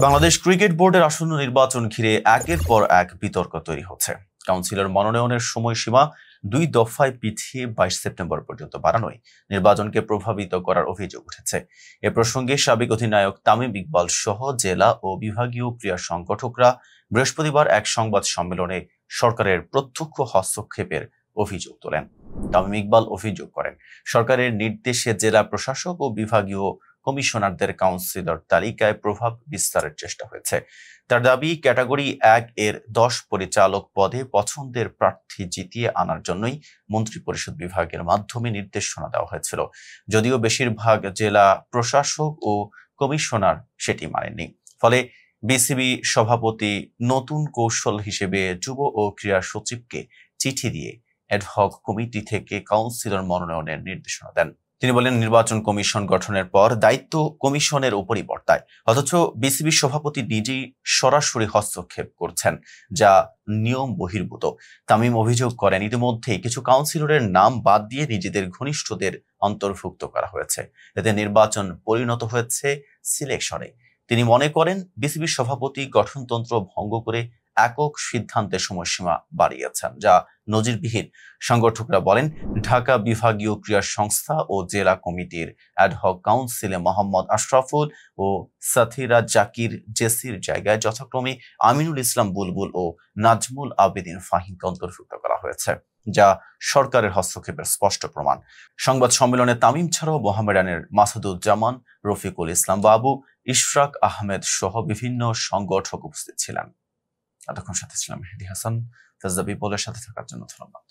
Bangladesh cricket বোর্ডের আসন্ন নির্বাচন ঘিরে একের পর এক বিতর্ক তৈরি হচ্ছে। কাউন্সিলর মনোনয়নের সময়সীমা 2 দফায় পিছিয়ে 22 সেপ্টেম্বর পর্যন্ত বাড়ানোয় নির্বাচনকে প্রভাবিত করার অভিযোগ উঠেছে। এ প্রসঙ্গে সাবেক অধিনায়ক তামিম ইকবাল সহ জেলা ও বিভাগীয় ক্রীড়া সংগঠকরা বৃহস্পতিবার এক সংবাদ সম্মেলনে সরকারের প্রত্যক্ষ হস্তক্ষেপের অভিযোগ তোলেন। তামিম ইকবাল অভিযোগ করেন, সরকারের নির্দেশে জেলা প্রশাসক ও বিভাগীয় কমিশনারদের কাউন্সিলর তালিকায় প্রভাব বিস্তারের চেষ্টা হয়েছে। তার দাবি, ক্যাটাগরি 1 এর 10 পরিচালক পদে পছন্দের প্রার্থী জিতিয়ে আনার জন্যই মন্ত্রিপরিষদ বিভাগের মাধ্যমে নির্দেশনা দেওয়া হয়েছিল, যদিও বেশিরভাগ জেলা প্রশাসক ও কমিশনার সেটি মানেননি। ফলে বিসিবি সভাপতি নতুন কৌশল হিসেবে যুব ও ক্রীড়া সচিবকে চিঠি দিয়ে অ্যাডহক কমিটি থেকে কাউন্সিলর মনোনয়নের নির্দেশনা দেন। তিনি বলেন, নির্বাচন কমিশন গঠনের পর দায়িত্ব কমিশনের উপরই বর্তায়, অথচ বিসিবি সভাপতি নিজেই সরাসরি হস্তক্ষেপ করছেন, যা নিয়ম বহির্ভূত। তামিম অভিযোগ করেন, ইতিমধ্যেই কিছু কাউন্সিলরের নাম বাদ দিয়ে নিজেদের ঘনিষ্ঠদের অন্তর্ভুক্ত করা হয়েছে। এতে নির্বাচন পরিণত হয়েছে সিলেকশনে। তিনি মনে করেন, বিসিবি সভাপতি গঠনতন্ত্র ভঙ্গ করে একক সিদ্ধান্তের সময়সীমা বাড়িয়েছেন, যা নজিরবিহীন। সংগঠকরা বলেন, ঢাকা বিভাগীয় ক্রীড়া সংস্থা ও জেলা কমিটির অ্যাডহক কাউন্সিলে মোহাম্মদ আশরাফুল ও সাথীরা জাকির জেসির জায়গায় যথাক্রমে আমিনুল ইসলাম বুলবুল ও নাজমুল আবেদিন ফাহিমকে অন্তর্ভুক্ত করা হয়েছে, যা সরকারের হস্তক্ষেপের স্পষ্ট প্রমাণ। সংবাদ সম্মেলনে তামিম ছাড়াও মোহামেডানের মাসুদুজ্জামান, রফিকুল ইসলাম বাবু, ইশরাক আহমেদ সহ বিভিন্ন সংগঠক উপস্থিত ছিলেন। এতক্ষণ সাথে ছিলাম মেহেদী হাসান। ফেজ দ্য পিপলের সাথে থাকার জন্য ধন্যবাদ।